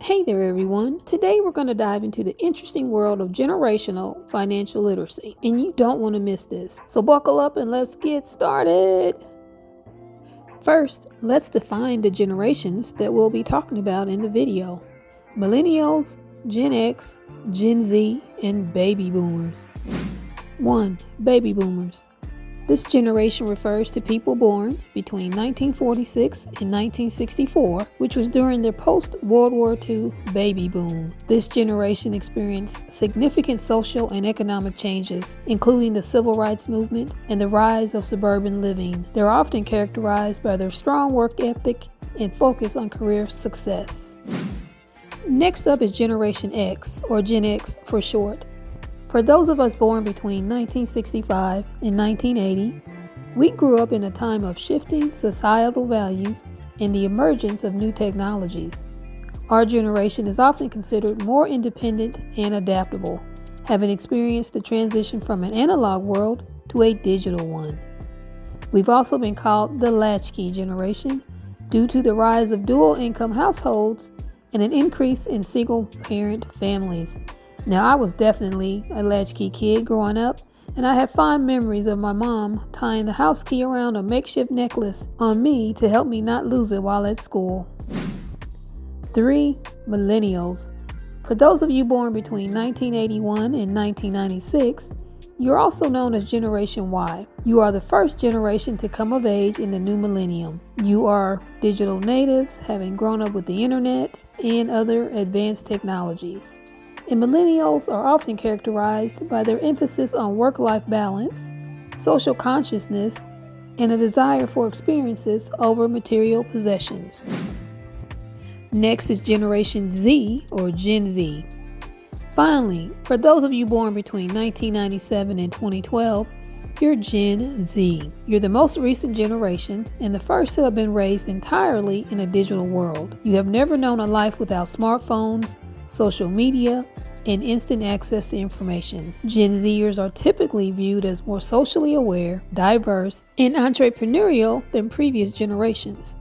Hey there, everyone. Today we're going to dive into the interesting world of generational financial literacy, and you don't want to miss this. So buckle up and let's get started. First, let's define the generations that we'll be talking about in the video: Millennials, Gen X, Gen Z, and Baby Boomers. 1. Baby Boomers. This generation refers to people born between 1946 and 1964, which was during the post-World War II baby boom. This generation experienced significant social and economic changes, including the civil rights movement and the rise of suburban living. They're often characterized by their strong work ethic and focus on career success. Next up is Generation X, or Gen X for short. For those of us born between 1965 and 1980, we grew up in a time of shifting societal values and the emergence of new technologies. Our generation is often considered more independent and adaptable, having experienced the transition from an analog world to a digital one. We've also been called the latchkey generation due to the rise of dual-income households and an increase in single-parent families. Now, I was definitely a latchkey kid growing up, and I have fond memories of my mom tying the house key around a makeshift necklace on me to help me not lose it while at school. 3. Millennials. For those of you born between 1981 and 1996, you're also known as Generation Y. You are the first generation to come of age in the new millennium. You are digital natives, having grown up with the internet and other advanced technologies. And millennials are often characterized by their emphasis on work-life balance, social consciousness, and a desire for experiences over material possessions. Next is Generation Z, or Gen Z. Finally, for those of you born between 1997 and 2012, you're Gen Z. You're the most recent generation and the first to have been raised entirely in a digital world. You have never known a life without smartphones, social media, and instant access to information. Gen Zers are typically viewed as more socially aware, diverse, and entrepreneurial than previous generations.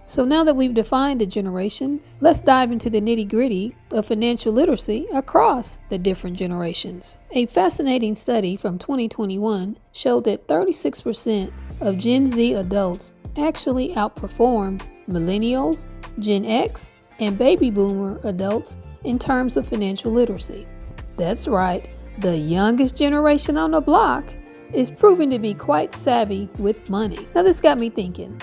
So now that we've defined the generations, let's dive into the nitty-gritty of financial literacy across the different generations. A fascinating study from 2021 showed that 36% of Gen Z adults actually outperformed Millennials, Gen X, and Baby Boomer adults in terms of financial literacy. That's right, the youngest generation on the block is proving to be quite savvy with money. Now this got me thinking,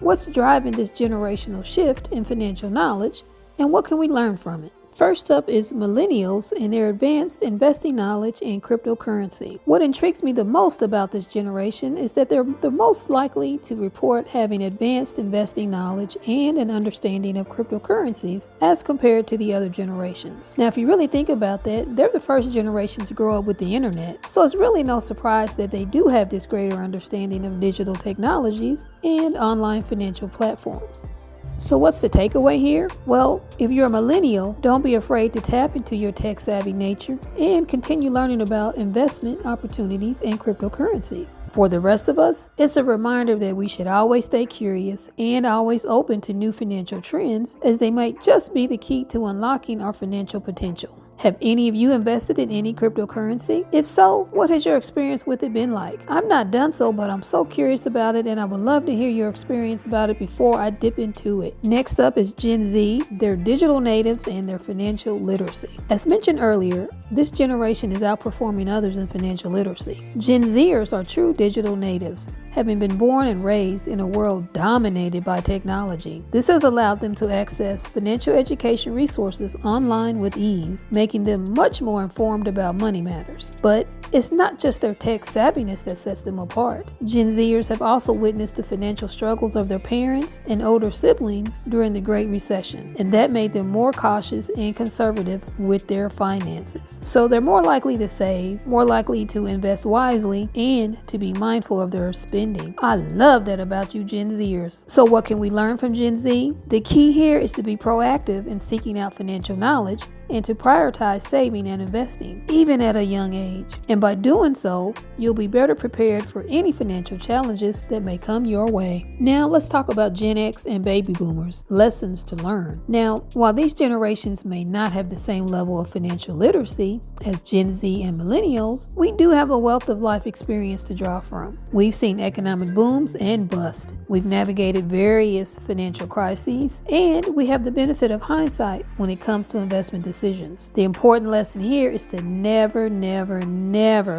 what's driving this generational shift in financial knowledge, and what can we learn from it? First up is millennials and their advanced investing knowledge and cryptocurrency. What intrigues me the most about this generation is that they're the most likely to report having advanced investing knowledge and an understanding of cryptocurrencies as compared to the other generations. Now, if you really think about that, they're the first generation to grow up with the internet, so it's really no surprise that they do have this greater understanding of digital technologies and online financial platforms. So what's the takeaway here? Well, if you're a millennial, don't be afraid to tap into your tech-savvy nature and continue learning about investment opportunities and cryptocurrencies. For the rest of us, it's a reminder that we should always stay curious and always open to new financial trends, as they might just be the key to unlocking our financial potential. Have any of you invested in any cryptocurrency? If so, what has your experience with it been like? I've not done so, but I'm so curious about it, and I would love to hear your experience about it before I dip into it. Next up is Gen Z, their digital natives and their financial literacy. As mentioned earlier, this generation is outperforming others in financial literacy. Gen Zers are true digital natives, having been born and raised in a world dominated by technology. This has allowed them to access financial education resources online with ease, making them much more informed about money matters. But it's not just their tech savviness that sets them apart. Gen Zers have also witnessed the financial struggles of their parents and older siblings during the Great Recession, and that made them more cautious and conservative with their finances. So they're more likely to save, more likely to invest wisely, and to be mindful of their spending. I love that about you Gen Zers. So what can we learn from Gen Z? The key here is to be proactive in seeking out financial knowledge and to prioritize saving and investing, even at a young age. And by doing so, you'll be better prepared for any financial challenges that may come your way. Now let's talk about Gen X and baby boomers, lessons to learn. Now, while these generations may not have the same level of financial literacy as Gen Z and millennials, we do have a wealth of life experience to draw from. We've seen economic booms and bust. We've navigated various financial crises, and we have the benefit of hindsight when it comes to investment decisions. The important lesson here is to never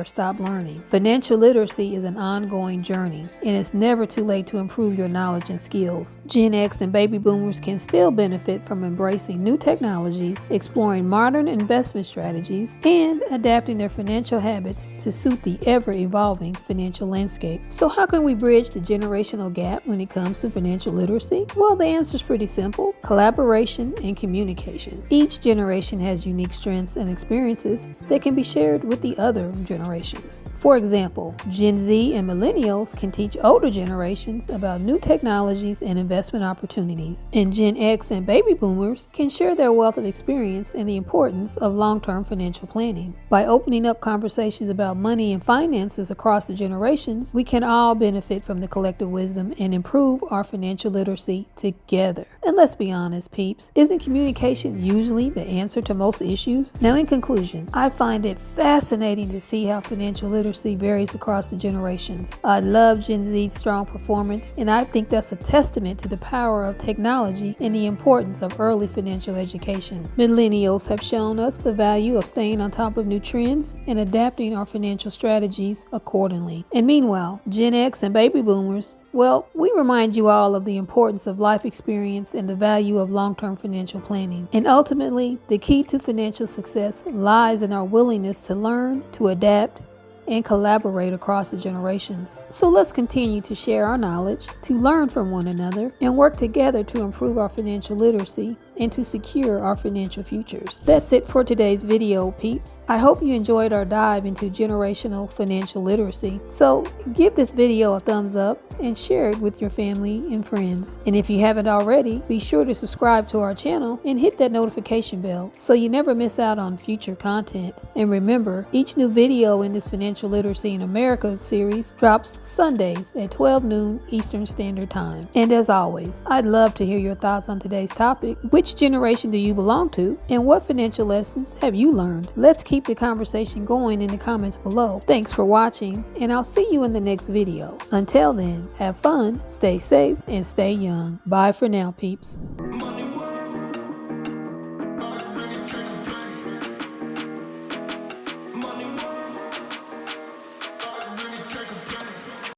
stop learning. Financial literacy is an ongoing journey, and it's never too late to improve your knowledge and skills. Gen X and baby boomers can still benefit from embracing new technologies, exploring modern investment strategies, and adapting their financial habits to suit the ever-evolving financial landscape. So how can we bridge the generational gap when it comes to financial literacy? Well, the answer is pretty simple: collaboration and communication. Each generation has unique strengths and experiences that can be shared with the other generations. For example, Gen Z and millennials can teach older generations about new technologies and investment opportunities, and Gen X and baby boomers can share their wealth of experience and the importance of long-term financial planning. By opening up conversations about money and finances across the generations, we can all benefit from the collective wisdom and improve our financial literacy together. And let's be honest, peeps, isn't communication usually the answer to most issues? Now, in conclusion, I find it fascinating to see how financial literacy varies across the generations. I love Gen Z's strong performance, and I think that's a testament to the power of technology and the importance of early financial education. Millennials have shown us the value of staying on top of new trends and adapting our financial strategies accordingly. And meanwhile, Gen X and baby boomers, well, we remind you all of the importance of life experience and the value of long-term financial planning. And ultimately, the key to financial success lies in our willingness to learn, to adapt, and collaborate across the generations. So let's continue to share our knowledge, to learn from one another, and work together to improve our financial literacy and to secure our financial futures. That's it for today's video, peeps. I hope you enjoyed our dive into generational financial literacy. So give this video a thumbs up and share it with your family and friends. And if you haven't already, be sure to subscribe to our channel and hit that notification bell so you never miss out on future content. And remember, each new video in this Financial Literacy in America series drops Sundays at 12 noon Eastern Standard Time. And as always, I'd love to hear your thoughts on today's topic. Which generation do you belong to, and what financial lessons have you learned? Let's keep the conversation going in the comments below. Thanks for watching, and I'll see you in the next video. Until then, have fun, stay safe, and stay young. Bye for now, peeps.